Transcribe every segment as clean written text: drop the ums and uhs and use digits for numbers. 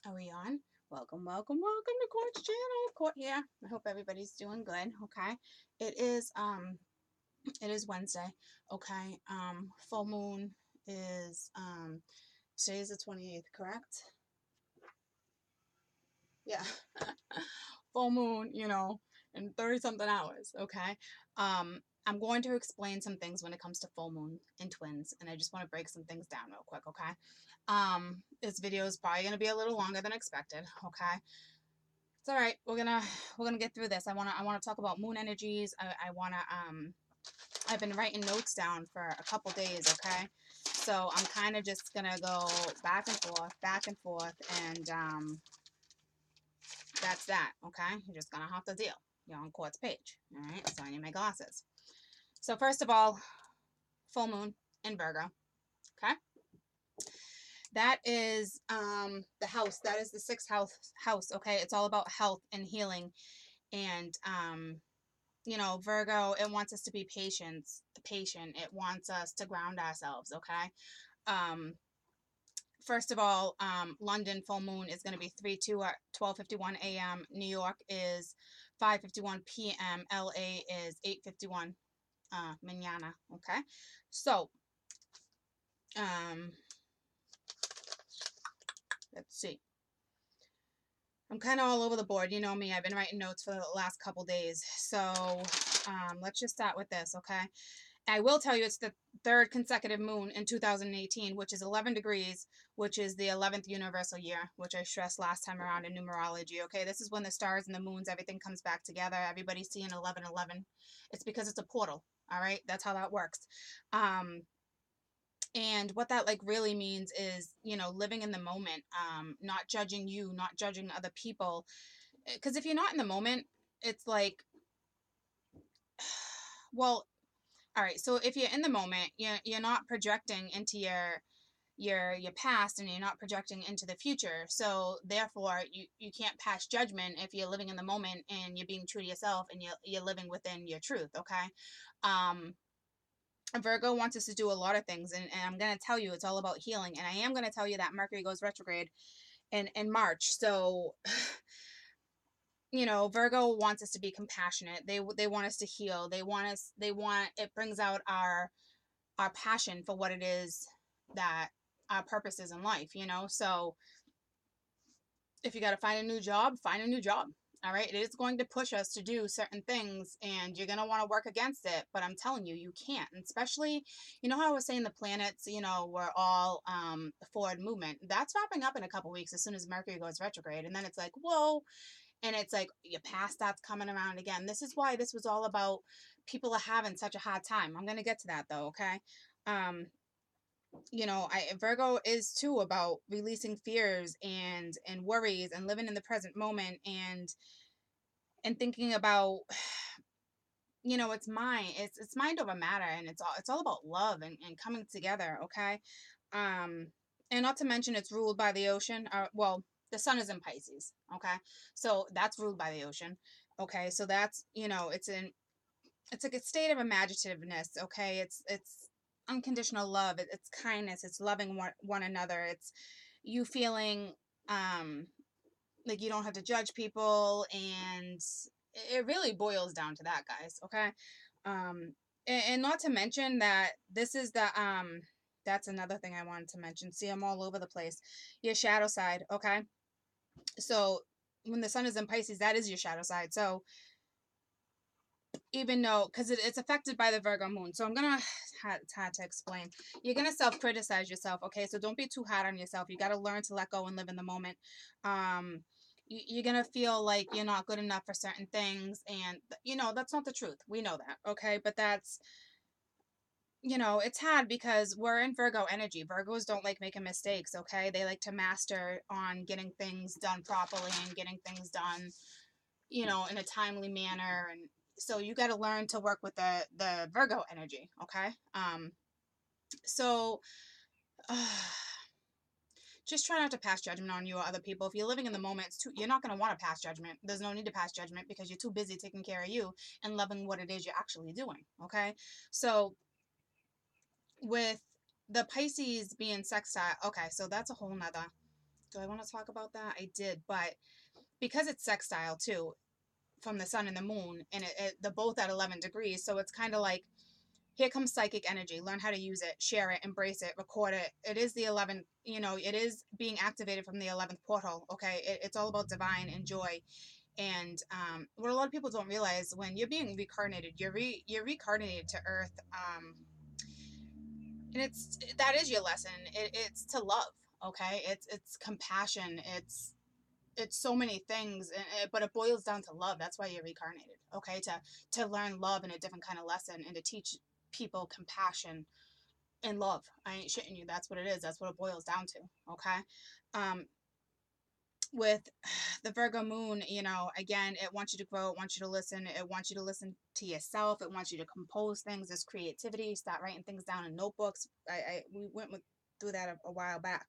Are we on? Welcome, welcome, welcome to Court's channel. Court here. I hope everybody's doing good. Okay. It is it is Wednesday. Okay. Full moon is today is the 28th, correct? Yeah. Full moon, in 30 something hours. Okay. I'm going to explain some things when it comes to full moon and twins, and I just want to break some things down real quick, okay? This video is probably gonna be a little longer than expected, okay? It's all right. We're gonna get through this. I wanna talk about moon energies. I wanna I've been writing notes down for a couple days, okay? So I'm kind of just gonna go back and forth, and that's that, okay? You're just gonna have to deal. You're on Court's page, all right? So I need my glasses. So first of all, full moon in Virgo, okay? That is the house. That is the sixth house, okay? It's all about health and healing, and Virgo, it wants us to be patient. It wants us to ground ourselves, okay? Um, First of all, London full moon is going to be 3/2 at 12:51 a.m. New York is 5:51 p.m. LA is 8:51 mañana, okay? So, um, let's see. I'm kind of all over the board. You know me. I've been writing notes for the last couple days. So, let's just start with this, okay? I will tell you it's the third consecutive moon in 2018, which is 11 degrees, which is the 11th universal year, which I stressed last time around in numerology. Okay, this is when the stars and the moons, everything comes back together. Everybody's seeing 11:11. It's because it's a portal. All right, that's how that works. And what that like really means is, living in the moment, not judging you, not judging other people. Because if you're not in the moment, it's like, well, all right, so if you're in the moment, you're not projecting into your past, and you're not projecting into the future. So therefore you can't pass judgment if you're living in the moment and you're being true to yourself, and you're living within your truth, okay? Virgo wants us to do a lot of things, and I'm going to tell you it's all about healing, and I am going to tell you that Mercury goes retrograde in March. So Virgo wants us to be compassionate. They want us to heal. They want it brings out our passion for what it is that our purpose is in life, So if you got to find a new job, find a new job. All right. It is going to push us to do certain things, and you're going to want to work against it. But I'm telling you, you can't. And especially, how I was saying the planets, we're all forward movement. That's wrapping up in a couple weeks as soon as Mercury goes retrograde. And then it's like, whoa. And it's like your past that's coming around again. This is why this was all about people are having such a hard time. I'm going to get to that though. Okay. Virgo is too about releasing fears and worries, and living in the present moment, and thinking about it's mine. It's mind over matter, and it's all about love and coming together, okay? And not to mention it's ruled by the ocean. Well, the sun is in Pisces, okay? So that's ruled by the ocean. Okay, so that's it's like a state of imaginativeness, okay? It's unconditional love. It's kindness. It's loving one another. It's you feeling like you don't have to judge people, and it really boils down to that, guys, okay? And not to mention that this is the that's another thing I wanted to mention. See, I'm all over the place. Your shadow side, okay? So when the sun is in Pisces, that is your shadow side. So even though, because it's affected by the Virgo moon. So I'm going to, it's hard to explain. You're going to self-criticize yourself, okay? So don't be too hard on yourself. You got to learn to let go and live in the moment. You're going to feel like you're not good enough for certain things. And, that's not the truth. We know that, okay? But that's, it's hard because we're in Virgo energy. Virgos don't like making mistakes, okay? They like to master on getting things done properly and getting things done, in a timely manner. And so you got to learn to work with the Virgo energy, okay? So just try not to pass judgment on you or other people. If you're living in the moment, you're not going to want to pass judgment. There's no need to pass judgment because you're too busy taking care of you and loving what it is you're actually doing, okay? So with the Pisces being sextile, okay, so that's a whole nother Do I want to talk about that? I did, but because it's sextile too, from the sun and the moon, and they're both at 11 degrees, so it's kind of like, here comes psychic energy. Learn how to use it, share it, embrace it, record it. It is the 11th, it is being activated from the 11th portal. Okay. It's all about divine and joy. And what a lot of people don't realize, when you're being reincarnated, you're reincarnated to Earth. And that is your lesson. It's to love. Okay. It's compassion. It's so many things, but it boils down to love. That's why you're reincarnated. Okay. To learn love in a different kind of lesson, and to teach people compassion and love. I ain't shitting you. That's what it is. That's what it boils down to. Okay. Um, with the Virgo moon, again, it wants you to grow. It wants you to listen. It wants you to listen to yourself. It wants you to compose things. There's creativity. Start writing things down in notebooks. We went through that a while back.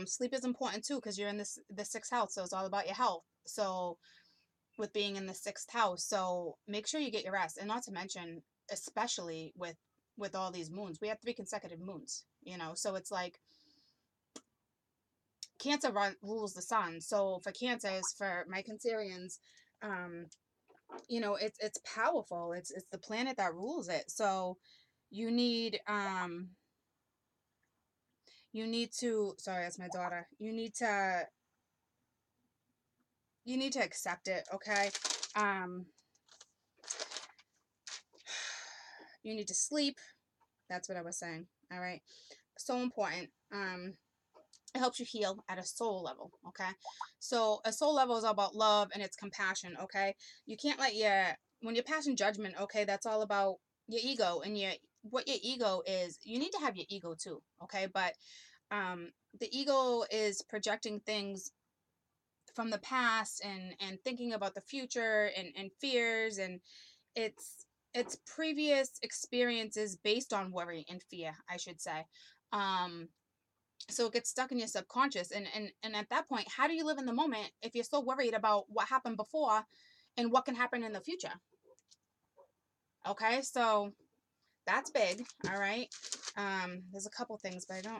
Sleep is important too, because you're in the sixth house, so it's all about your health. So with being in the sixth house, so make sure you get your rest. And not to mention, especially with all these moons, we have 3 consecutive moons. So it's like, Cancer rules the sun. So for Cancers, for my Cancerians, it's powerful. It's the planet that rules it. So you need to, sorry, that's my daughter. You need to accept it. Okay. um you need to sleep. That's what I was saying. All right. So important. It helps you heal at a soul level. Okay. So a soul level is all about love, and it's compassion. Okay. You can't let when you're passing judgment, okay, that's all about your ego, and what your ego is. You need to have your ego too. Okay. But the ego is projecting things from the past, and thinking about the future, and fears, and it's previous experiences based on worry and fear, I should say. So it gets stuck in your subconscious, and at that point, how do you live in the moment if you're so worried about what happened before and what can happen in the future? Okay, so that's big. All right. There's a couple things, but I'm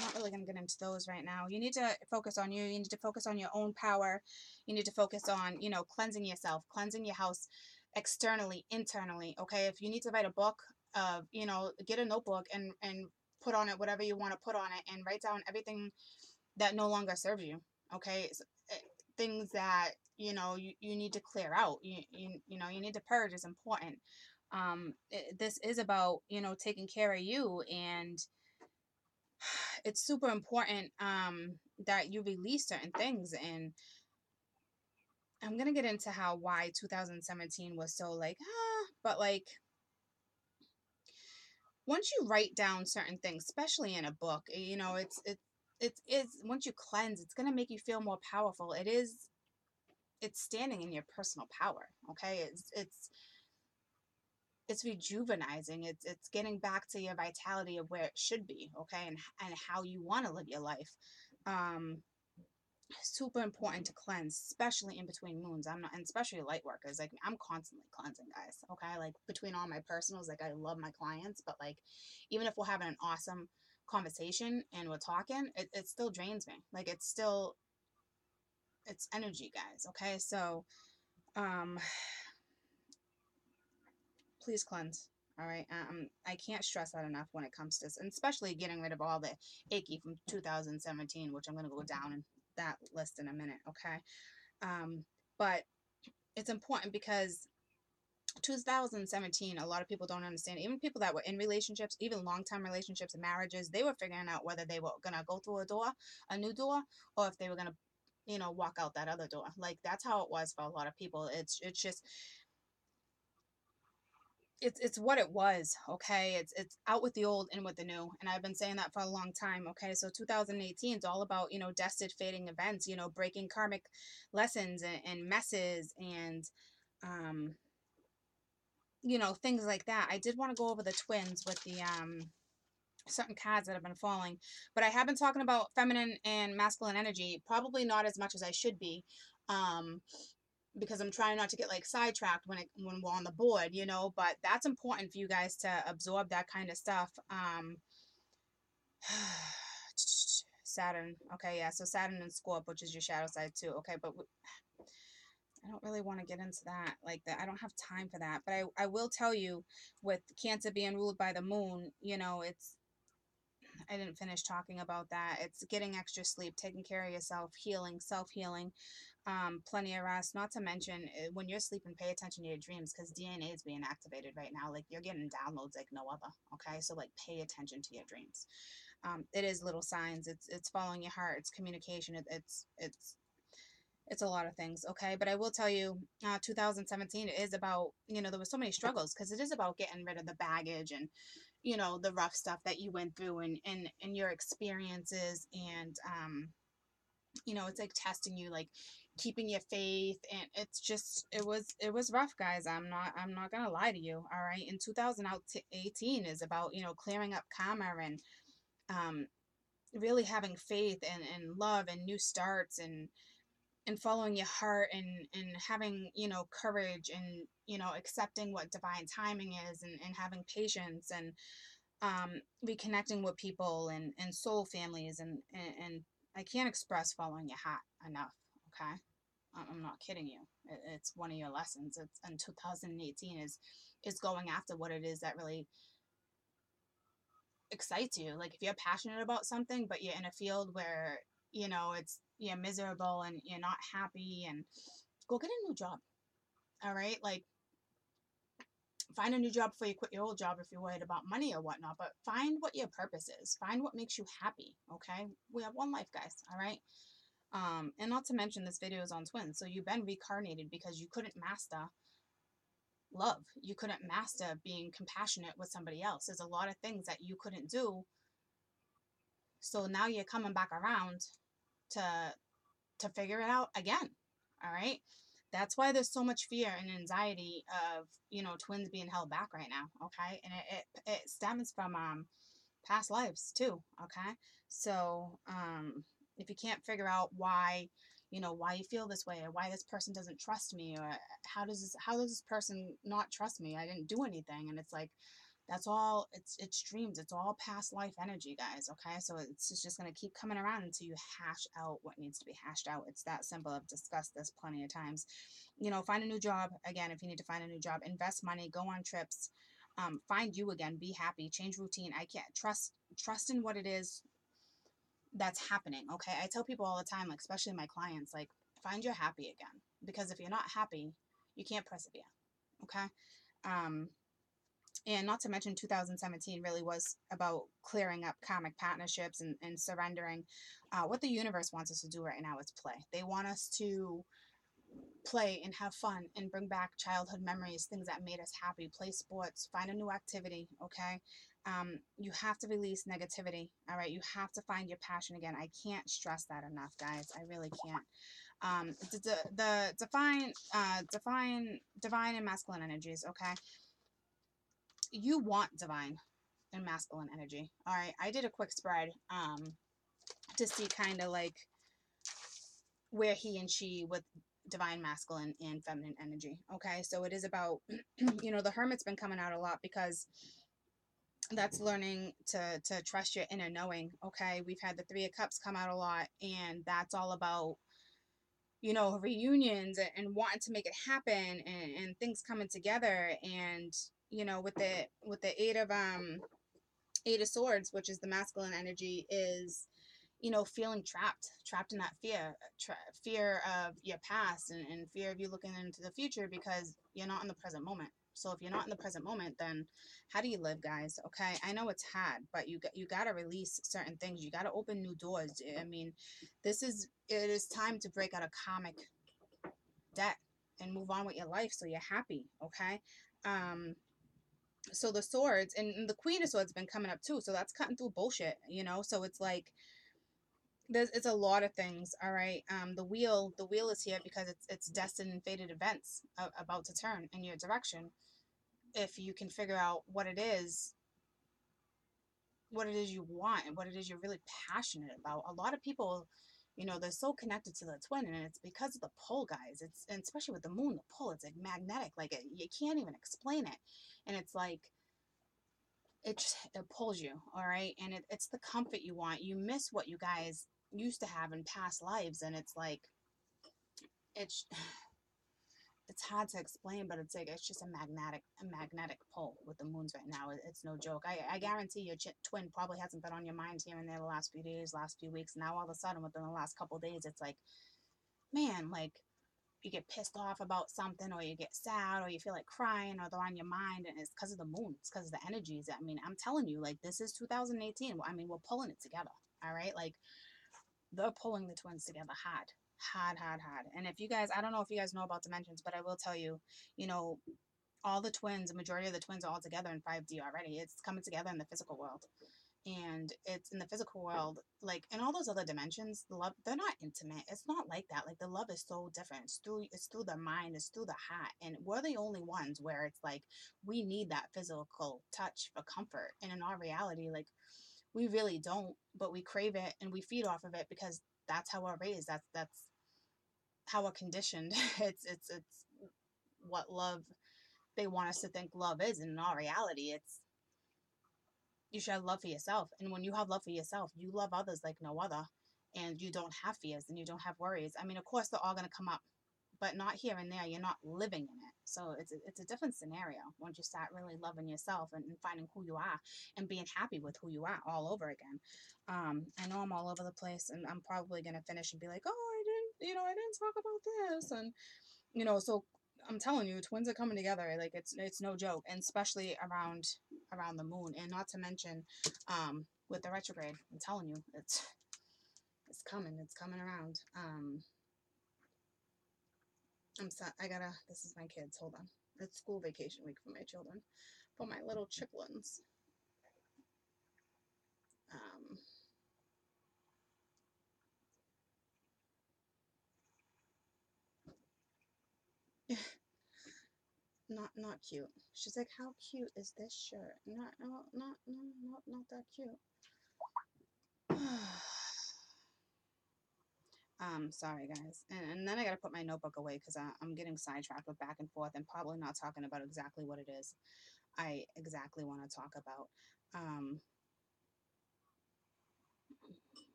not really gonna get into those right now. You need to focus on you. You need to focus on your own power. You need to focus on, cleansing yourself, cleansing your house, externally, internally. Okay. If you need to write a book, get a notebook, and put on it whatever you want to put on it, and write down everything that no longer serves you. Okay. Things that, you need to clear out. You need to purge is important. This is about, taking care of you, and it's super important that you release certain things. And I'm gonna get into why 2017 was so like, but like, once you write down certain things, especially in a book, it's once you cleanse, it's gonna make you feel more powerful. It's standing in your personal power. Okay. It's rejuvenizing. It's getting back to your vitality of where it should be. Okay. And how you want to live your life. um Super important to cleanse, especially in between moons. I'm not, and especially light workers, like, I'm constantly cleansing, guys. Okay. Like, between all my personals, like, I love my clients, but like, even if we're having an awesome conversation and we're talking, it still drains me. Like, it's energy, guys. Okay. So um please cleanse. All right. I can't stress that enough when it comes to this, and especially getting rid of all the icky from 2017, which I'm going to go down in that list in a minute. Okay. But it's important because 2017, a lot of people don't understand. Even people that were in relationships, even long-term relationships and marriages, they were figuring out whether they were going to go through a new door, or if they were going to, walk out that other door. Like, that's how it was for a lot of people. It's just, it's what it was. Okay. It's out with the old, in with the new, and I've been saying that for a long time. Okay. So 2018 is all about, destined fading events, breaking karmic lessons, and messes, and um things like that. I did want to go over the twins with the certain cards that have been falling, but I have been talking about feminine and masculine energy, probably not as much as I should be. um because I'm trying not to get like sidetracked when we're on the board, but that's important for you guys to absorb that kind of stuff. Saturn. Okay, yeah. So Saturn and Scorp, which is your shadow side too. Okay, but I don't really want to get into that like that. I don't have time for that. But I will tell you, with Cancer being ruled by the moon, you know, it's, I didn't finish talking about that. It's getting extra sleep, taking care of yourself, healing, self healing, plenty of rest. Not to mention when you're sleeping, pay attention to your dreams because DNA is being activated right now. Like you're getting downloads like no other. Okay, so like pay attention to your dreams. It is little signs. It's following your heart. It's communication. It's a lot of things. Okay, but I will tell you, 2017 is about, you know, there was so many struggles because it is about getting rid of the baggage and, you know, the rough stuff that you went through and your experiences and you know, it's like testing you, like keeping your faith, and it's just it was rough, guys. I'm not gonna lie to you. All right, in 2018 is about, you know, clearing up karma and um really having faith and love and new starts and following your heart and having, you know, courage and, you know, accepting what divine timing is and having patience and reconnecting with people and soul families and I can't express following your heart enough. Okay, I'm not kidding you. It's one of your lessons. It's in 2018 is going after what it is that really excites you. Like if you're passionate about something but you're in a field where, you know, it's, you're miserable and you're not happy, and go get a new job. All right, like find a new job before you quit your old job if you're worried about money or whatnot, but find what your purpose is, find what makes you happy. Okay, we have one life, guys. All right, and not to mention this video is on twins, so you've been reincarnated because you couldn't master love, you couldn't master being compassionate with somebody else. There's a lot of things that you couldn't do, so now you're coming back around to figure it out again. All right, that's why there's so much fear and anxiety of, you know, twins being held back right now. Okay, and it stems from past lives too. Okay, so if you can't figure out why, you know, why you feel this way, or why this person doesn't trust me, or how does this person not trust me, I didn't do anything, and it's like, that's all, it's dreams, it's all past life energy, guys. Okay, so it's just going to keep coming around until you hash out what needs to be hashed out. It's that simple. I've discussed this plenty of times. You know, find a new job. Again, if you need to find a new job, invest money, go on trips, find you again, be happy, change routine. I can't trust in what it is that's happening. Okay, I tell people all the time, like especially my clients, like find your happy again, because if you're not happy, you can't persevere. Okay, um and not to mention 2017 really was about clearing up karmic partnerships and surrendering. What the universe wants us to do right now is play. They want us to play and have fun and bring back childhood memories, things that made us happy, play sports, find a new activity. Okay, you have to release negativity. All right, you have to find your passion again. I can't stress that enough, guys. I really can't. The divine and masculine energies. Okay, you want divine and masculine energy. All right, I did a quick spread to see kind of like where he and she with divine masculine and feminine energy. Okay, so it is about you know, the hermit's been coming out a lot because that's learning to trust your inner knowing. Okay, we've had the three of cups come out a lot, and that's all about, you know, reunions and wanting to make it happen and things coming together. And you know, with the eight of swords, which is the masculine energy, is, you know, feeling trapped in that fear of your past and fear of you looking into the future because you're not in the present moment. So if you're not in the present moment, then how do you live, guys? Okay, I know it's hard, but you got to release certain things. You got to open new doors. I mean, it is time to break out of karmic debt and move on with your life so you're happy. Okay, so the swords and the queen of swords been coming up too, so that's cutting through bullshit, you know. So it's like it's a lot of things. All right, the wheel is here because it's destined and fated events about to turn in your direction if you can figure out what it is you want and what it is you're really passionate about. A lot of people, you know, they're so connected to the twin, and it's because of the pull, guys. It's, and especially with the moon, the pull, it's like magnetic, like you can't even explain it. And it's like it pulls you, all right? And it's the comfort you want. You miss what you guys used to have in past lives, and it's like it's it's hard to explain, but it's like it's just a magnetic pull with the moons right now. It's no joke. I guarantee your twin probably hasn't been on your mind here and there the last few days, last few weeks. Now all of a sudden, within the last couple of days, it's like, man, like you get pissed off about something, or you get sad, or you feel like crying, or they're on your mind, and it's because of the moon. It's because of the energies. I mean, I'm telling you, like this is 2018. I mean, we're pulling it together. All right, like they're pulling the twins together hard, hard, hard, hard. And if you guys, I don't know if you guys know about dimensions, but I will tell you, you know, all the twins, the majority of the twins are all together in 5D already. It's coming together in the physical world. And it's in the physical world, like in all those other dimensions, the love, they're not intimate. It's not like that. Like the love is so different. It's through the mind, it's through the heart. And we're the only ones where it's like we need that physical touch for comfort. And in our reality, like we really don't, but we crave it and we feed off of it because that's how we're raised. That's how we're conditioned. It's what love they want us to think love is, and in all reality, it's you should have love for yourself. And when you have love for yourself, you love others like no other. And you don't have fears and you don't have worries. I mean, of course, they're all going to come up, but not here and there. You're not living in it. So it's a different scenario once you start really loving yourself and finding who you are and being happy with who you are all over again. I know I'm all over the place, and I'm probably going to finish and be like, oh, I didn't talk about this. And, so I'm telling you, twins are coming together. Like it's no joke, and especially around the moon, and not to mention, with the retrograde. I'm telling you, it's coming. It's coming around. I'm sorry. This is my kids. Hold on. It's school vacation week for my children, for my little chicklins. Um, not cute. She's like, how cute is this shirt? Not that cute. Sorry guys, and then I gotta put my notebook away because I'm getting sidetracked with back and forth and probably not talking about exactly what it is I exactly want to talk about.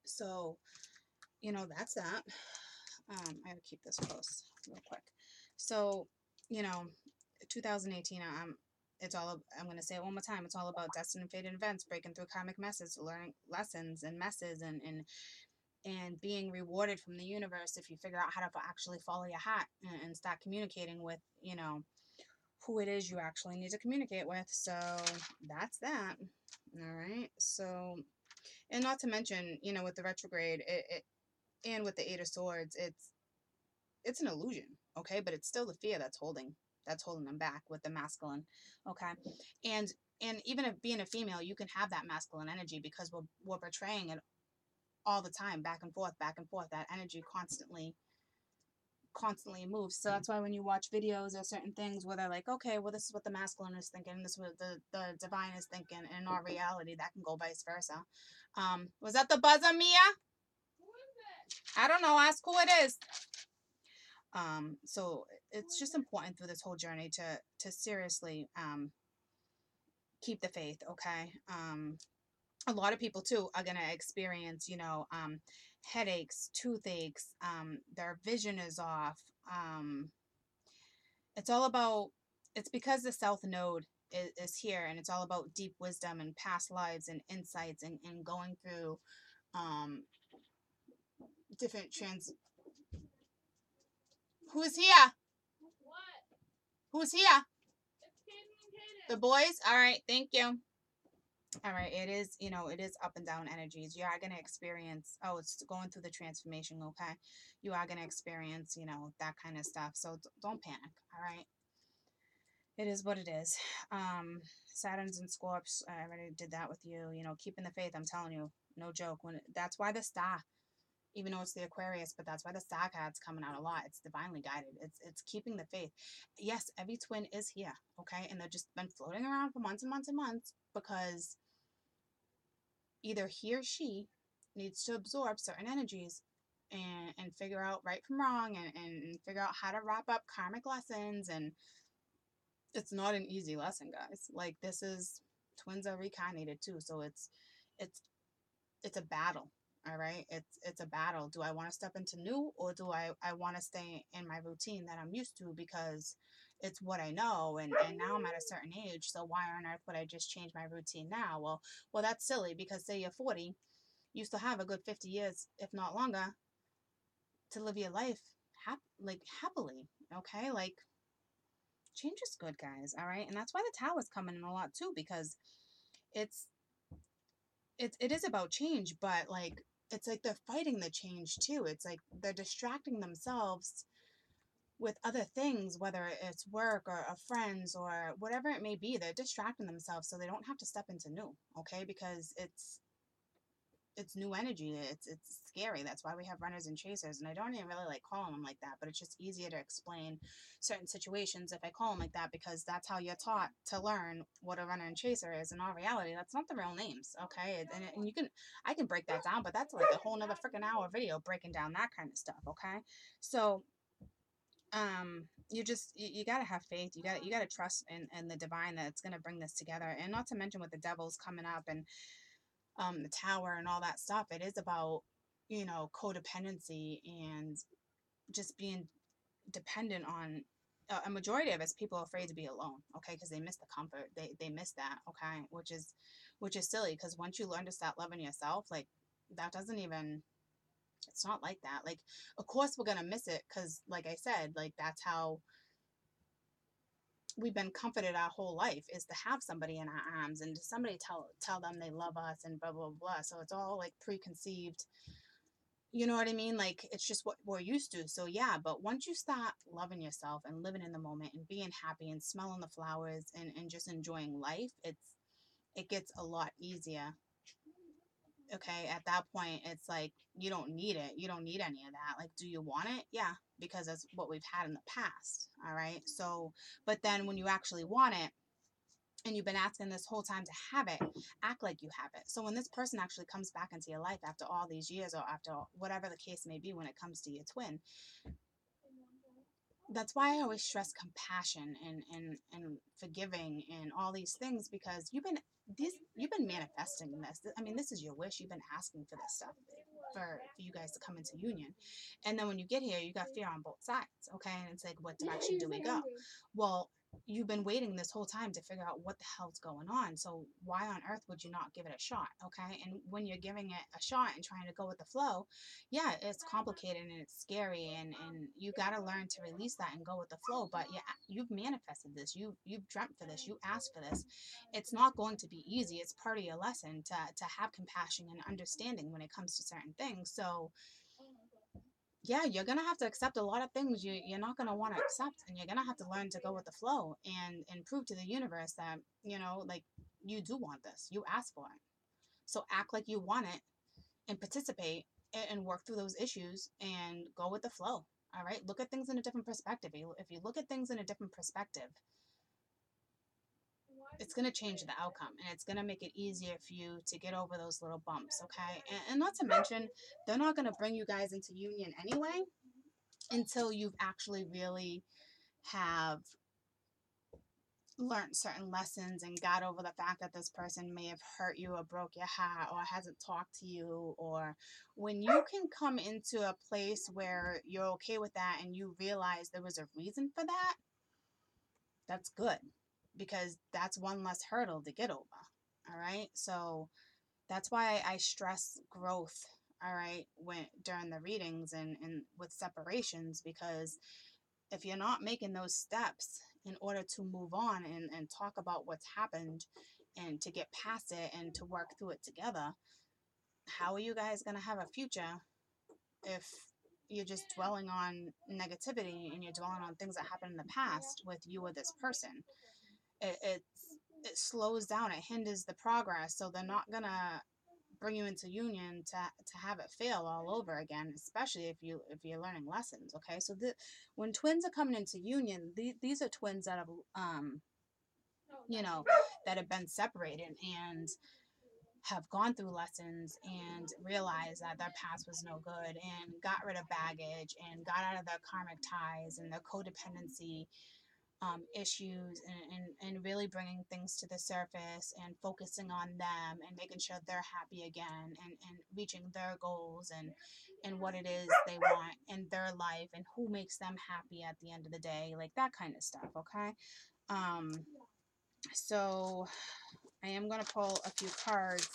So that's that. I gotta keep this close real quick. So, you know, 2018. I'm gonna say it one more time. It's all about destined and fated events, breaking through karmic messes, learning lessons and messes, and being rewarded from the universe if you figure out how to actually follow your heart and start communicating with who it is you actually need to communicate with. So that's that. All right. So, and not to mention, with the retrograde, and with the Eight of Swords, it's an illusion, okay? But it's still the fear that's holding them back with the masculine, okay? And even if being a female, you can have that masculine energy because we're portraying it all the time, back and forth, back and forth. That energy constantly moves. So that's why when you watch videos or certain things where they're like, okay, well, this is what the masculine is thinking, this is what the divine is thinking, and in our reality, that can go vice versa. Was that the buzzer, Mia? I don't know. Ask who it is. So it's just important through this whole journey to seriously keep the faith, okay? A lot of people too are gonna experience, headaches, toothaches, their vision is off. It's all about it's because the South Node is here, and it's all about deep wisdom and past lives and insights and going through different Who's here? Who's here? The boys? All right, thank you. All right, it is up and down energies. You are going to experience, it's going through the transformation, okay? You are going to experience, that kind of stuff. So don't panic, all right? It is what it is. Saturn's and Scorps, I already did that with you. Keeping the faith, I'm telling you, no joke. That's why the star, even though it's the Aquarius, but that's why the star card's coming out a lot. It's divinely guided. It's keeping the faith. Yes, every twin is here, okay? And they've just been floating around for months and months and months because either he or she needs to absorb certain energies and figure out right from wrong and figure out how to wrap up karmic lessons and It's not an easy lesson, guys. Like, this is, twins are reincarnated too, so it's it's a battle. All right, it's a battle. Do I want to step into new, or do I want to stay in my routine that I'm used to because it's what I know, and now I'm at a certain age, so why on earth would I just change my routine now? Well, that's silly, because say you're 40, you still have a good 50 years, if not longer, to live your life happily. Okay, like, change is good, guys. All right, and that's why the tower's coming in a lot too, because it's it is about change, but like, it's like they're fighting the change too. It's like they're distracting themselves with other things, whether it's work or friends or whatever it may be. They're distracting themselves so they don't have to step into new. Okay, because it's new energy. It's scary. That's why we have runners and chasers, and I don't even really like calling them like that, but it's just easier to explain certain situations if I call them like that, because that's how you're taught to learn what a runner and chaser is. In all reality, that's not the real names. Okay, and you can, I can break that down, but that's like a whole nother freaking hour video breaking down that kind of stuff. Okay, so you gotta have faith. You gotta trust in the divine that's gonna bring this together. And not to mention with the devils coming up, and the tower and all that stuff, it is about, codependency and just being dependent on, a majority of us, people are afraid to be alone. Okay, because they miss the comfort, they miss that. Okay, which is silly, because once you learn to start loving yourself, like, that doesn't even, it's not like that. Like, of course we're gonna miss it, because like I said, like, that's how we've been comforted our whole life, is to have somebody in our arms, and to somebody tell them they love us, and blah blah blah. So it's all like preconceived. You know what I mean? Like, it's just what we're used to. So yeah, but once you start loving yourself and living in the moment and being happy and smelling the flowers, and just enjoying life, it gets a lot easier. Okay, at that point, it's like, you don't need it. You don't need any of that. Like, do you want it? Yeah, because that's what we've had in the past. All right. So, but then when you actually want it, and you've been asking this whole time to have it, act like you have it. So when this person actually comes back into your life after all these years, or after whatever the case may be, when it comes to your twin, that's why I always stress compassion, and forgiving, and all these things, because you've been manifesting this. I mean, this is your wish. You've been asking for this stuff, for you guys to come into union. And then when you get here, you got fear on both sides. Okay, and it's like, what direction do we go? Well, you've been waiting this whole time to figure out what the hell's going on. So why on earth would you not give it a shot? Okay, and when you're giving it a shot and trying to go with the flow, yeah, it's complicated and it's scary, and you got to learn to release that and go with the flow. But yeah, you've manifested this. You've dreamt for this. You asked for this. It's not going to be easy. It's part of your lesson to have compassion and understanding when it comes to certain things. So yeah, you're gonna have to accept a lot of things you're not gonna want to accept, and you're gonna have to learn to go with the flow, and prove to the universe that, like, you do want this. You asked for it. So act like you want it, and participate, and work through those issues, and go with the flow. All right, look at things in a different perspective. If you look at things in a different perspective, it's going to change the outcome, and it's going to make it easier for you to get over those little bumps. Okay, and not to mention, they're not going to bring you guys into union anyway until you've actually really have learned certain lessons, and got over the fact that this person may have hurt you, or broke your heart, or hasn't talked to you. Or when you can come into a place where you're okay with that, and you realize there was a reason for that, that's good, because that's one less hurdle to get over. All right, so that's why I stress growth. All right, when during the readings, and with separations, because if you're not making those steps in order to move on, and talk about what's happened, and to get past it, and to work through it together, how are you guys going to have a future if you're just dwelling on negativity, and you're dwelling on things that happened in the past with you or this person? It slows down, it hinders the progress. So they're not going to bring you into union to have it fail all over again, especially if you're learning lessons. Okay, so when twins are coming into union, these are twins that have that have been separated, and have gone through lessons, and realized that their past was no good, and got rid of baggage, and got out of their karmic ties and their codependency, issues, and really bringing things to the surface and focusing on them and making sure they're happy again, and reaching their goals, and what it is they want in their life and who makes them happy at the end of the day, like that kind of stuff. Okay. So I am going to pull a few cards.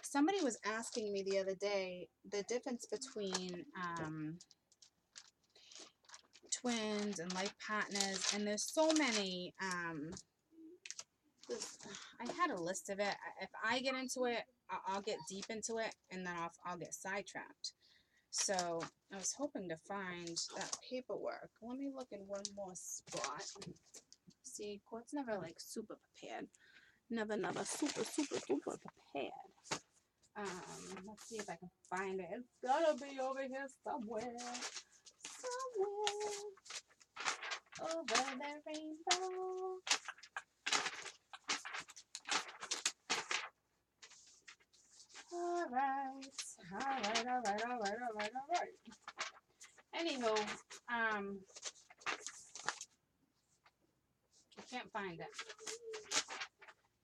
Somebody was asking me the other day the difference between twins and life partners, and there's so many. I had a list of it. If I get into it, I'll get deep into it, and then I'll get sidetracked. So I was hoping to find that paperwork. Let me look in one more spot. See, Court's never like super prepared. Never super prepared. Let's see if I can find it. It's gotta be over here somewhere. Over the rainbow. Alright. Anywho, I can't find it.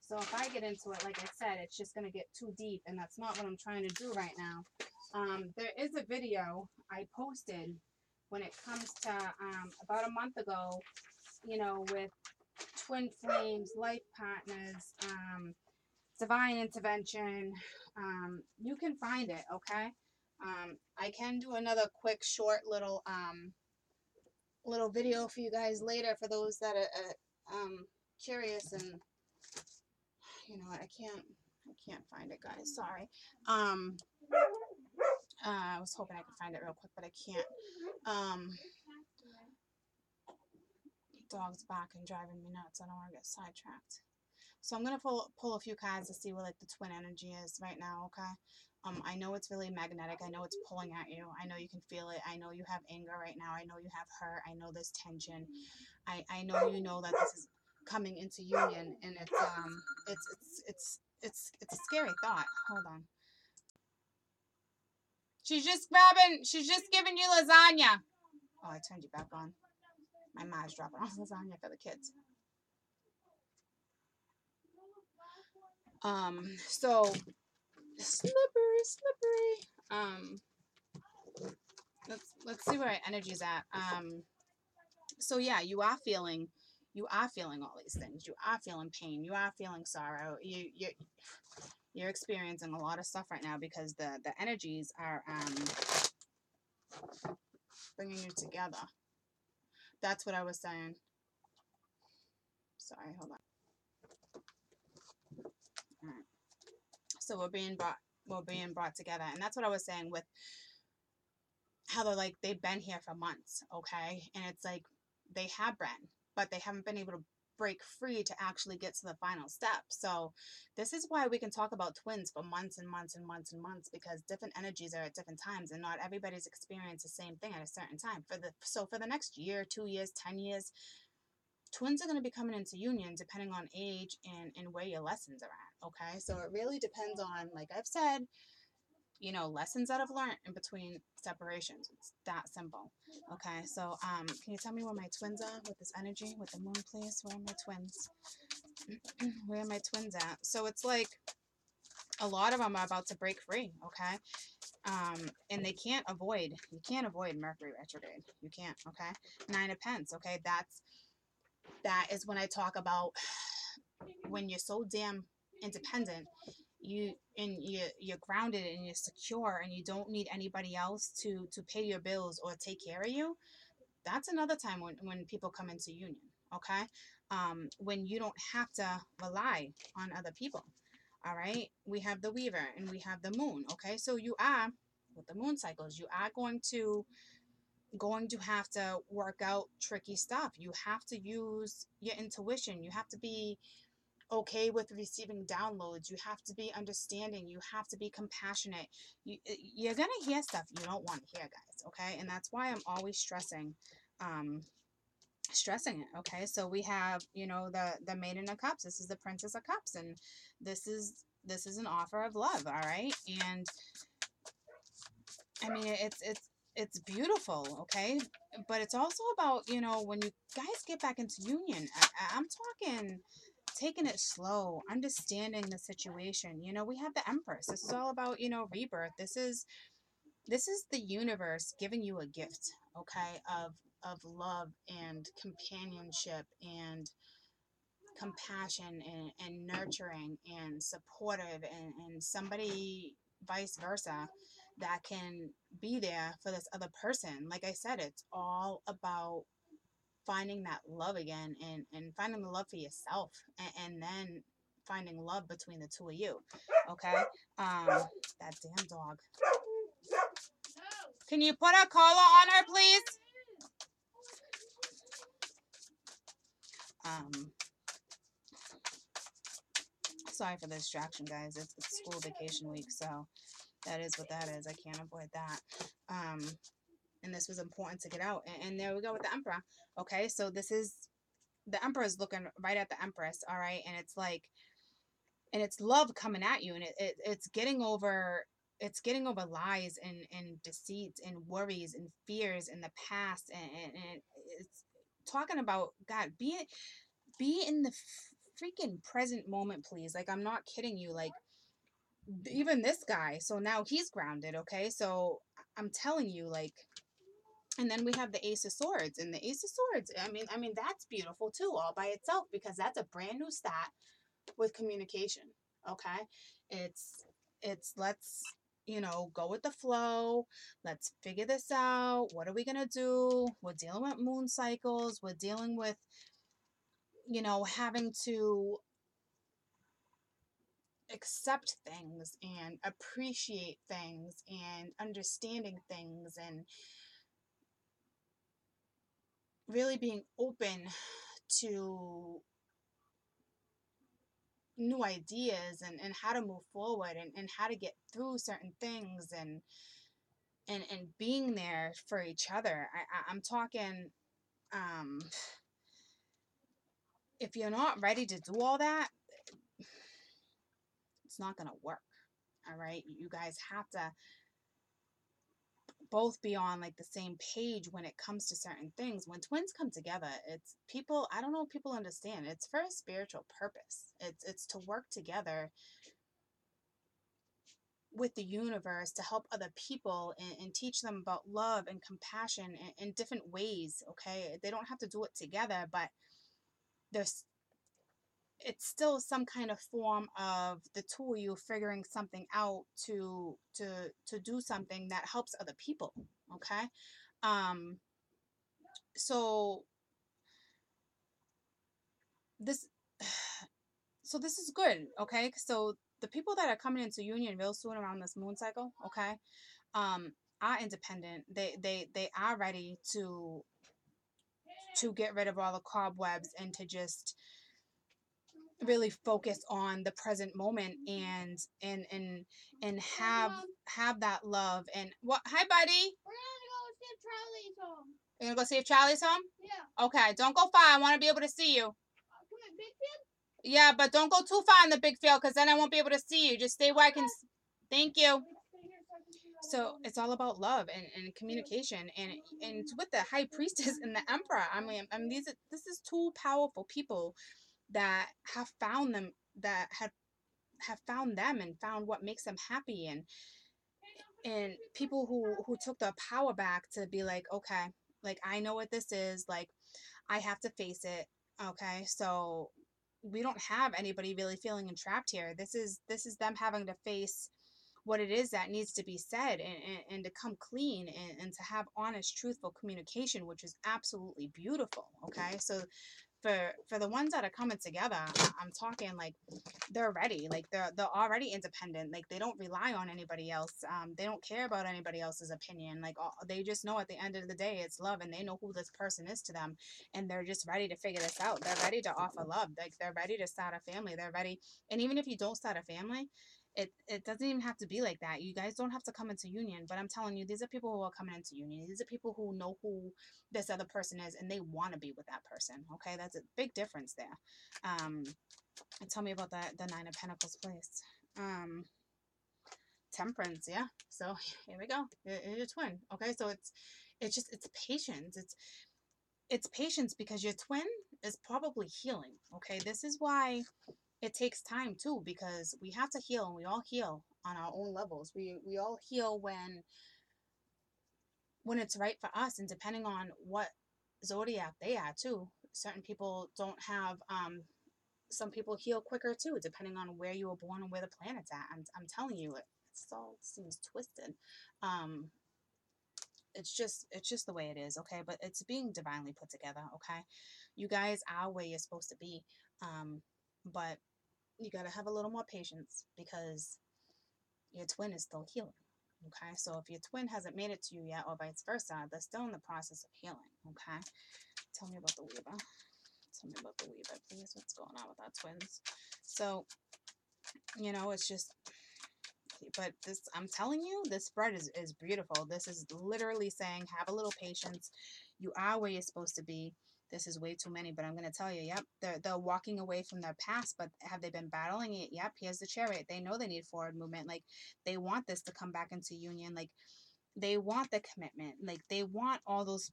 So if I get into it, like I said, it's just gonna get too deep, and that's not what I'm trying to do right now. There is a video I posted when it comes to about a month ago, with twin flames, life partners, divine intervention. You can find it, okay? I can do another quick, short little video for you guys later for those that are curious, and I can't find it, guys. Sorry. I was hoping I could find it real quick, but I can't. Dog's barking, driving me nuts. I don't want to get sidetracked. So I'm gonna pull a few cards to see what like the twin energy is right now. Okay. I know it's really magnetic. I know it's pulling at you. I know you can feel it. I know you have anger right now. I know you have hurt. I know there's tension. I know that this is coming into union, and it's a scary thought. Hold on. She's just giving you lasagna. Oh, I turned you back on. My mom's dropping off lasagna for the kids. So slippery. Let's see where our energy's at. So yeah, you are feeling all these things. You are feeling pain. You are feeling sorrow. You're experiencing a lot of stuff right now because the energies are bringing you together. That's what I was saying. Sorry, hold on. All right. So we're being brought together, and that's what I was saying with how they've been here for months, okay? And it's like they have been, but they haven't been able to break free to actually get to the final step. So this is why we can talk about twins for months and months and months and months, because different energies are at different times, and not everybody's experienced the same thing at a certain time. For the next year, 2 years, 10 years, twins are going to be coming into union depending on age and where your lessons are at. Okay. So it really depends on, like I've said, lessons that I've learned in between separations. It's that simple. Okay. So, can you tell me where my twins are with this energy, with the moon, please? Where are my twins? Where are my twins at? So it's like a lot of them are about to break free. Okay. And you can't avoid Mercury retrograde. You can't. Okay. 9 of Pence. Okay. That is when I talk about when you're so damn independent, you're grounded and you're secure, and you don't need anybody else to pay your bills or take care of you. That's another time when people come into union. Okay. When you don't have to rely on other people. All right. We have the Weaver and we have the Moon. Okay. So you are, with the moon cycles, you are going to have to work out tricky stuff. You have to use your intuition. You have to be okay with receiving downloads. You have to be understanding. You have to be compassionate. You're going to hear stuff you don't want to hear, guys. Okay. And that's why I'm always stressing it. Okay. So we have, the Maiden of Cups. This is the Princess of Cups. And this is an offer of love. All right. And I mean, it's beautiful, okay? But it's also about, you know, when you guys get back into union, I'm talking taking it slow, understanding the situation. You know, we have the Empress. This is all about, you know, rebirth. This is the universe giving you a gift, okay, of love and companionship and compassion and nurturing and supportive and somebody vice versa that can be there for this other person. Like I said, it's all about finding that love again and finding the love for yourself and then finding love between the two of you. Okay? That damn dog. Can you put a collar on her, please? Um, Sorry for the distraction, guys. It's school vacation week, so that is what that is. I can't avoid that. Um, and this was important to get out. And there we go with the Emperor. Okay, so this is the Emperor is looking right at the Empress. All right, and it's like, and it's love coming at you, and it's getting over lies and deceits and worries and fears in the past, and it's talking about God. Be in the freaking present moment, please. Like, I'm not kidding you. Like, even this guy, so now he's grounded. Okay, so I'm telling you, like, and then we have the Ace of Swords, and the Ace of Swords, I mean that's beautiful too, all by itself, because that's a brand new stat with communication. Okay, it's let's, you know, go with the flow. Let's figure this out. What are we gonna do? We're dealing with moon cycles. We're dealing with, you know, having to accept things and appreciate things and understanding things and really being open to new ideas and how to move forward and how to get through certain things and being there for each other. I'm talking, um if you're not ready to do all that, it's not gonna work. All right, you guys have to both be on like the same page when it comes to certain things. When twins come together, it's people, I don't know if people understand, it's for a spiritual purpose. It's to work together with the universe to help other people and teach them about love and compassion in different ways. Okay, they don't have to do it together, but there's it's still some kind of form of the two of you figuring something out to do something that helps other people. Okay, um so this so this is good. Okay, so the people that are coming into union real soon around this moon cycle, okay, um are independent. They are ready to get rid of all the cobwebs and to just really focus on the present moment and have that love. And what, hi buddy, you're gonna go see if Charlie's home? Yeah. Okay, don't go far, I want to be able to see you. Yeah, but don't go too far in the big field, because then I won't be able to see you. Just stay where I can. Thank you. So it's all about love and communication, and with the high priestess and the emperor. I mean this is two powerful people that have found them, that have found them and found what makes them happy, and people who took the power back to be like, okay, like, I know what this is, like, I have to face it. Okay, so we don't have anybody really feeling entrapped here. This is them having to face what it is that needs to be said, and to come clean, and to have honest, truthful communication, which is absolutely beautiful. Okay, so for the ones that are coming together, I'm talking like they're ready, like they're already independent, like they don't rely on anybody else, they don't care about anybody else's opinion, like they just know at the end of the day it's love, and they know who this person is to them, and they're just ready to figure this out. They're ready to offer love, like they're ready to start a family, they're ready. And even if you don't start a family, it doesn't even have to be like that. You guys don't have to come into union, but I'm telling you, these are people who are coming into union. These are people who know who this other person is, and they want to be with that person. Okay, that's a big difference there. And tell me about that, the Nine of Pentacles place. Temperance, yeah. So here we go. Your twin. Okay, so it's just it's patience. It's patience because your twin is probably healing. Okay, this is why it takes time too, because we have to heal, and we all heal on our own levels. We all heal when it's right for us, and depending on what zodiac they are too. Certain people don't have some people heal quicker too, depending on where you were born and where the planet's at. I'm telling you, it all seems twisted. Um, it's just the way it is, okay? But it's being divinely put together, okay? You guys are where you're supposed to be, but you gotta have a little more patience because your twin is still healing. Okay, so if your twin hasn't made it to you yet, or vice versa, they're still in the process of healing. Okay, tell me about the Weaver. Tell me about the Weaver, please. What's going on with our twins? So, it's just, but this, I'm telling you, this spread is beautiful. This is literally saying, have a little patience. You are where you're supposed to be. This is way too many, but I'm going to tell you, yep, they're walking away from their past, but have they been battling it? Yep, here's the Chariot. They know they need forward movement. Like, they want this to come back into union. Like, they want the commitment. Like, they want all those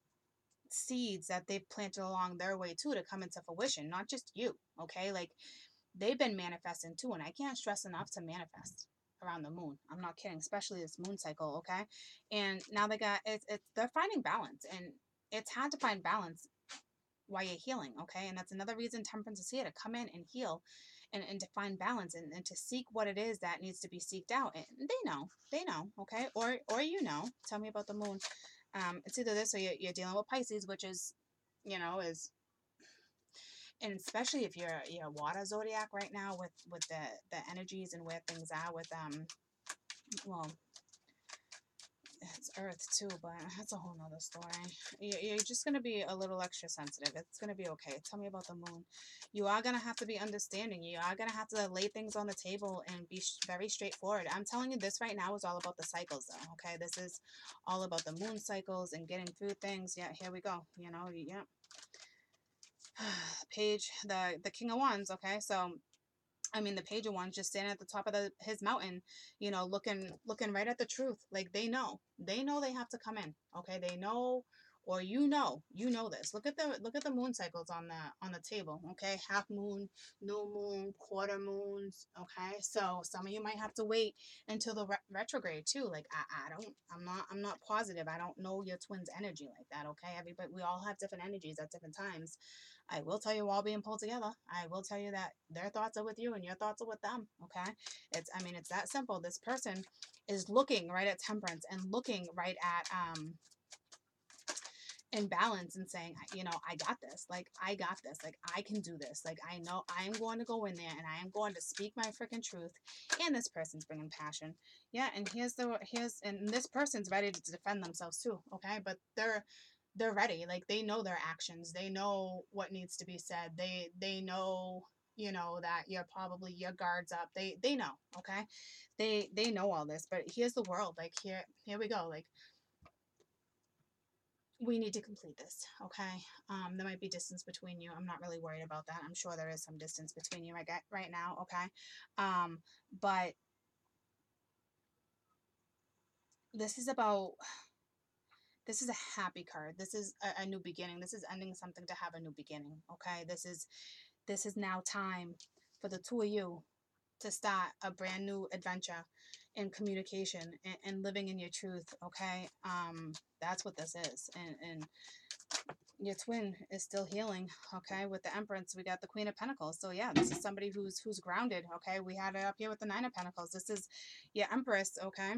seeds that they've planted along their way too to come into fruition, not just you, okay? Like, they've been manifesting too, and I can't stress enough to manifest around the moon. I'm not kidding, especially this moon cycle, okay? And now they got it's they're finding balance, and it's hard to find balance while you're healing, okay? And that's another reason Temperance is here, to come in and heal, and to find balance, and to seek what it is that needs to be seeked out. And they know, okay? Or tell me about the moon. It's either this, or you're dealing with Pisces, which is, is, and especially if you're water zodiac right now, with the energies and where things are with well, it's Earth too, but that's a whole nother story. You're just going to be a little extra sensitive. It's going to be okay. Tell me about the moon. You are going to have to be understanding. You are going to have to lay things on the table and be very straightforward. I'm telling you, this right now is all about the cycles, though, okay? This is all about the moon cycles and getting through things. Yeah, here we go. Yeah. Page, the King of Wands, okay? So, I mean, the Page of Wands just standing at the top of his mountain, looking right at the truth. Like, they know they have to come in. Okay, they know, or you know this. Look at the moon cycles on the table. Okay, half moon, new moon, quarter moons. Okay, so some of you might have to wait until the retrograde too. Like, I'm not positive. I don't know your twin's energy like that. Okay, everybody, we all have different energies at different times. I will tell you, all being pulled together. I will tell you that their thoughts are with you and your thoughts are with them. Okay. It's that simple. This person is looking right at Temperance and looking right at, in balance, and saying, I got this. Like, I got this. Like, I can do this. Like, I know I'm going to go in there and I am going to speak my freaking truth. And this person's bringing passion. Yeah. And and this person's ready to defend themselves too. Okay. But they're ready. Like, they know their actions. They know what needs to be said. They know, that you're probably your guards up. They know, okay? They know all this. But here's the world. Like, here we go. Like, we need to complete this, okay? There might be distance between you. I'm not really worried about that. I'm sure there is some distance between you right now, okay? But this is about this is a happy card. This is a new beginning. This is ending something to have a new beginning, okay? This is now time for the two of you to start a brand new adventure in communication, and living in your truth, okay? That's what this is. And your twin is still healing, okay? With the Empress, we got the Queen of Pentacles. So yeah, this is somebody who's grounded, okay? We had it up here with the Nine of Pentacles. This is your Empress, okay?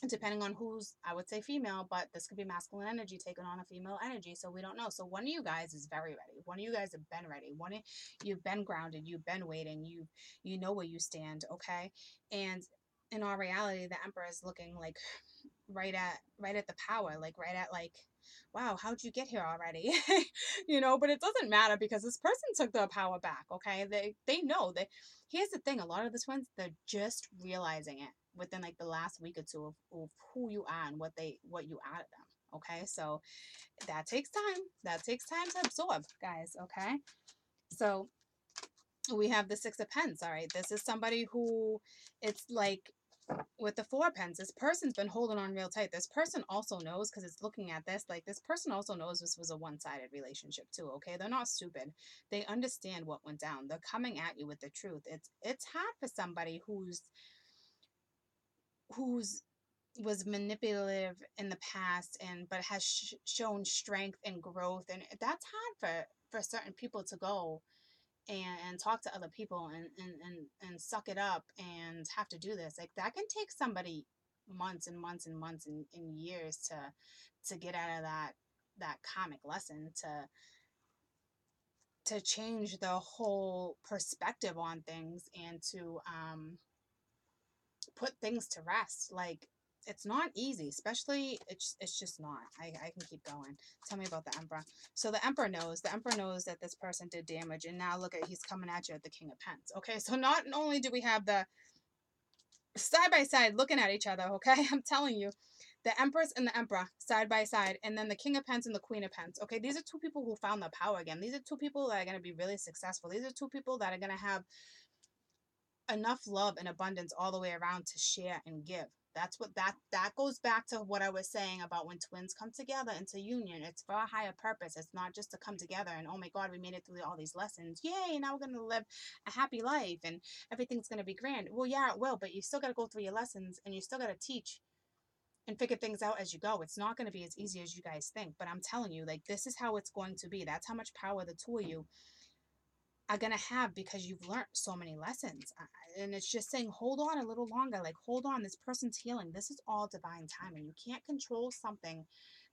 Depending on who's, I would say female, but this could be masculine energy taking on a female energy, so we don't know. So one of you guys is very ready. One of you guys have been ready. You've been grounded. You've been waiting. You know where you stand, okay? And in all reality, the Emperor is looking like right at the power, like right at, like, wow, how'd you get here already? But it doesn't matter because this person took the power back, okay? They know that. Here's the thing, a lot of the twins, they're just realizing it within like the last week or two of who you are and what you are to them, okay? So that takes time to absorb, guys, okay? So we have the Six of Pens. All right, this is somebody who, it's like, with the Four of Pens, this person's been holding on real tight. This person also knows, because it's looking at this, like this person also knows this was a one-sided relationship too, okay? They're not stupid. They understand what went down. They're coming at you with the truth. It's hard for somebody who's was manipulative in the past and but has shown strength and growth, and that's hard for certain people to go and talk to other people and suck it up and have to do this. Like that can take somebody months and months and months and years to get out of that karmic lesson, to change the whole perspective on things and to put things to rest. Like it's not easy, especially it's just not. I can keep going. Tell me about the Emperor. So the Emperor knows that this person did damage, and now look at, he's coming at you at the King of Pents. Okay, so not only do we have the side by side looking at each other, okay, I'm telling you, the Empress and the Emperor side by side, and then the King of Pents and the Queen of Pents. Okay, these are two people who found their power again. These are two people that are going to be really successful. These are two people that are going to have enough love and abundance all the way around to share and give. That's what that goes back to what I was saying about when twins come together into union. It's for a higher purpose. It's not just to come together and, oh my God, we made it through all these lessons. Yay, now we're gonna live a happy life and everything's gonna be grand. Well, yeah, it will, but you still gotta go through your lessons and you still gotta teach and figure things out as you go. It's not gonna be as easy as you guys think. But I'm telling you, like, this is how it's going to be. That's how much power the two of you are going to have, because you've learned so many lessons. And it's just saying, hold on a little longer. Like, hold on, this person's healing. This is all divine timing. You can't control something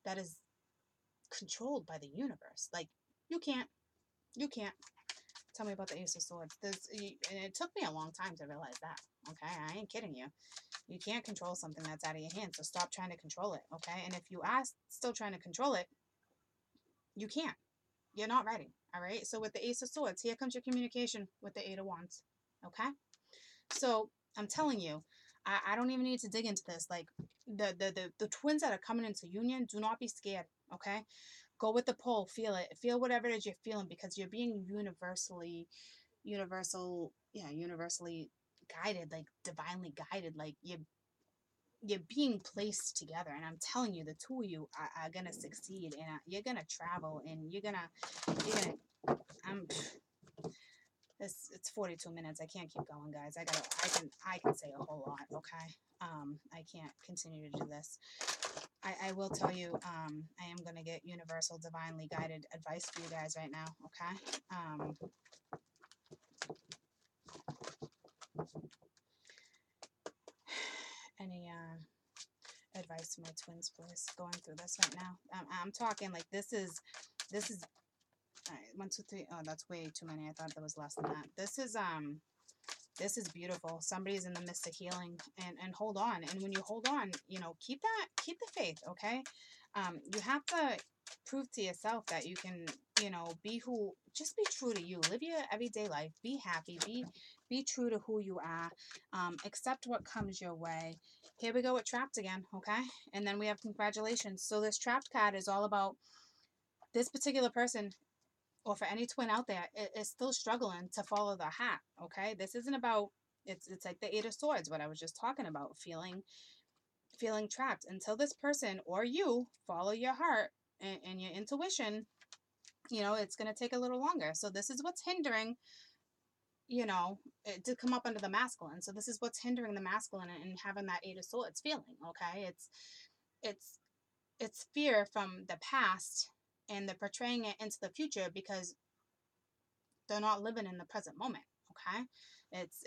that is controlled by the universe. Like, you can't. You can't. Tell me about the Ace of Swords. And it took me a long time to realize that. Okay, I ain't kidding you. You can't control something that's out of your hands, so stop trying to control it. Okay, and if you are still trying to control it, you can't. You're not ready. All right. So with the Ace of Swords, here comes your communication with the Eight of Wands. Okay. So I'm telling you, I don't even need to dig into this. Like the twins that are coming into union, do not be scared. Okay. Go with the pull. Feel it. Feel whatever it is you're feeling, because you're being universally guided, like divinely guided. Like you're being placed together, and I'm telling you, the two of you are gonna succeed, and you're gonna travel, and you're gonna I'm it's 42 minutes. I can't keep going, guys. I can say a whole lot. Okay. I can't continue to do this. I will tell you, I am gonna get universal divinely guided advice for you guys right now. Okay. Any advice to my twins, please, going through this right now? I'm talking like this is all right, 1, 2, 3. Oh, that's way too many. I thought there was less than that. This is beautiful. Somebody's in the midst of healing, and hold on. And when you hold on, keep the faith. Okay. You have to prove to yourself that you can, just be true to you. Live your everyday life. Be happy. Be true to who you are. Accept what comes your way. Here we go with trapped again. Okay. And then we have congratulations. So this trapped card is all about this particular person, or for any twin out there, is still struggling to follow their heart. Okay, this isn't about, it's like the Eight of Swords, what I was just talking about, feeling trapped until this person or you follow your heart and your intuition. It's going to take a little longer. So this is what's hindering, it to come up under the masculine. So this is what's hindering the masculine and having that Eight of Swords feeling. Okay, it's it's fear from the past, and they're portraying it into the future because they're not living in the present moment. Okay, it's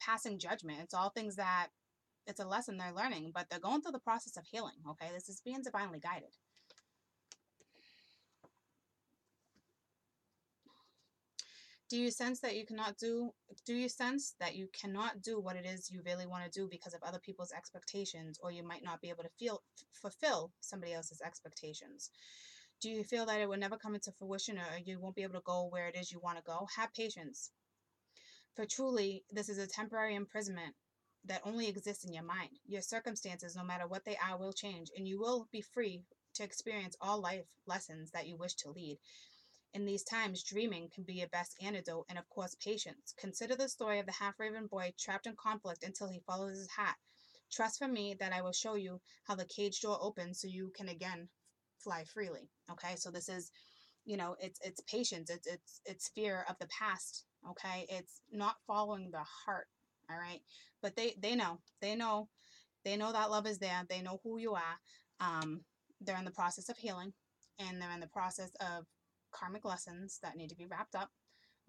passing judgment. It's all things that, it's a lesson they're learning, but they're going through the process of healing. Okay, this is being divinely guided. Do you sense that you cannot do what it is you really want to do because of other people's expectations, or you might not be able to fulfill somebody else's expectations? Do you feel that it will never come into fruition, or you won't be able to go where it is you want to go? Have patience. For truly, this is a temporary imprisonment that only exists in your mind. Your circumstances, no matter what they are, will change, and you will be free to experience all life lessons that you wish to lead. In these times, dreaming can be your best antidote, and of course, patience. Consider the story of the half-raven boy trapped in conflict until he follows his hat. Trust for me that I will show you how the cage door opens so you can again fly freely. Okay, so this is, it's patience. It's fear of the past. Okay, it's not following the heart. All right, but they know that love is there. They know who you are. They're in the process of healing, and they're in the process of karmic lessons that need to be wrapped up.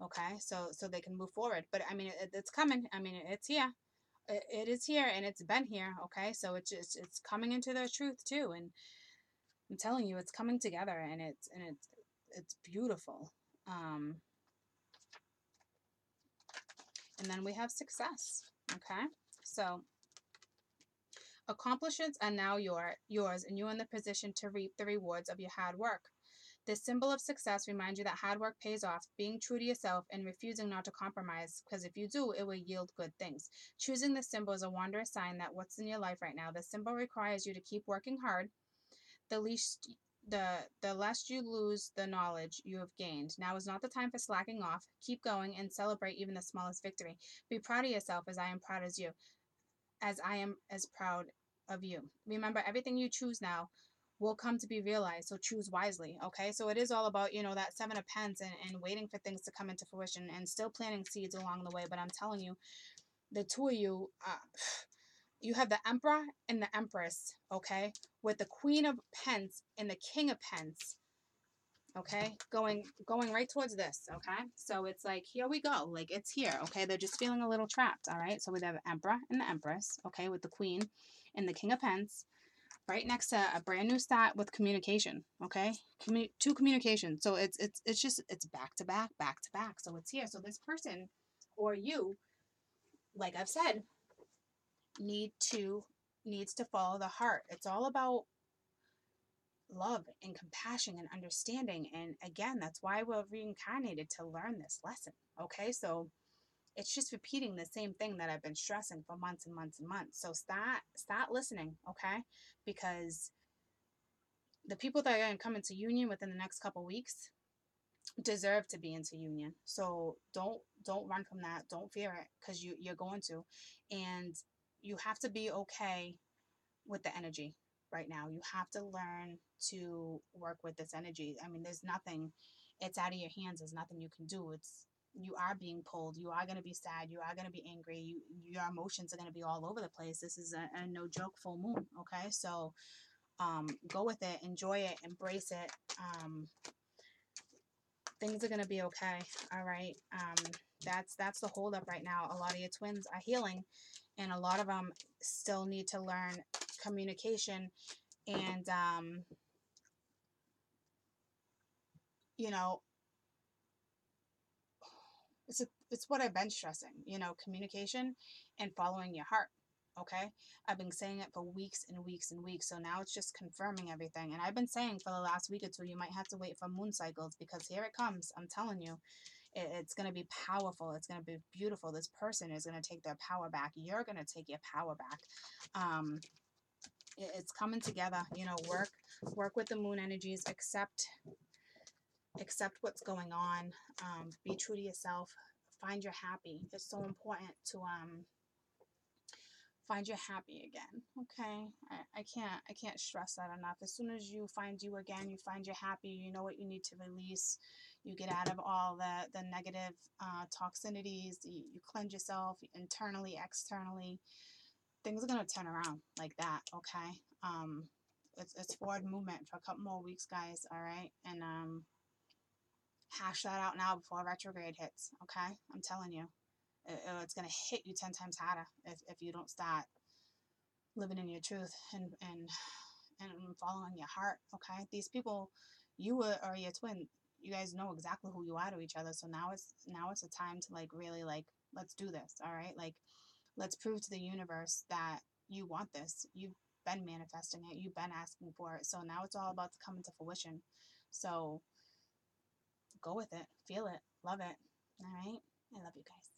Okay, so they can move forward. But I mean, it's coming. I mean, it's here. It is here, and it's been here. Okay, so it's coming into their truth too, and I'm telling you, it's coming together, and it's beautiful. Um, and then we have success. Okay, so accomplishments are now yours, and you're in the position to reap the rewards of your hard work. This symbol of success reminds you that hard work pays off, being true to yourself and refusing not to compromise, because if you do, it will yield good things. Choosing this symbol is a wondrous sign that what's in your life right now. The symbol requires you to keep working hard. The least the less you lose the knowledge you have gained. Now is not the time for slacking off. Keep going and celebrate even the smallest victory. Be proud of yourself as I am proud as you, as I am as proud of you. Remember, everything you choose now will come to be realized, so choose wisely. Okay, so it is all about, that Seven of Pence, and waiting for things to come into fruition and still planting seeds along the way. But I'm telling you, the two of you, you have the Emperor and the Empress, okay, with the Queen of Pence and the King of Pence, okay, going right towards this. Okay, so it's like, here we go, like, it's here. Okay, they're just feeling a little trapped. All right, so we have the Emperor and the Empress, okay, with the Queen and the King of Pence right next to a brand new start with communication. Okay, two communication. So it's just, it's back to back, back to back. So it's here. So this person, or you, like I've said, needs to follow the heart. It's all about love and compassion and understanding. And again, that's why we're reincarnated, to learn this lesson. Okay, so it's just repeating the same thing that I've been stressing for months and months and months. So start listening. Okay, because the people that are going to come into union within the next couple weeks deserve to be into union. So don't run from that. Don't fear it, because you're going to. And you have to be okay with the energy right now. You have to learn to work with this energy. I mean, there's nothing, it's out of your hands. There's nothing you can do. You are being pulled. You are going to be sad. You are going to be angry. Your emotions are going to be all over the place. This is a no joke full moon. Okay, so go with it, enjoy it, embrace it. Things are going to be okay. All right, that's the holdup right now. A lot of your twins are healing, and a lot of them still need to learn communication. And you know it's what I've been stressing, communication and following your heart. Okay, I've been saying it for weeks and weeks and weeks, so now it's just confirming everything. And I've been saying for the last week or two, you might have to wait for moon cycles, because here it comes. I'm telling you, it's going to be powerful. It's going to be beautiful. This person is going to take their power back. You're going to take your power back. It's coming together. Work with the moon energies. Accept what's going on. Be true to yourself. Find your happy. It's so important to find your happy again. Okay, I can't stress that enough. As soon as you find you again, you find your happy, you know what you need to release, you get out of all the negative toxicities, you cleanse yourself internally, externally. Things are going to turn around like that. Okay, it's forward movement for a couple more weeks, guys. All right, and hash that out now before retrograde hits. Okay, I'm telling you, it's going to hit you 10 times harder if you don't start living in your truth and following your heart. Okay, these people, are your twin. You guys know exactly who you are to each other. So now it's a time to, like, really, like, let's do this. All right, like, let's prove to the universe that you want this. You've been manifesting it. You've been asking for it. So now it's all about to come into fruition. So go with it, feel it, love it. All right, I love you guys.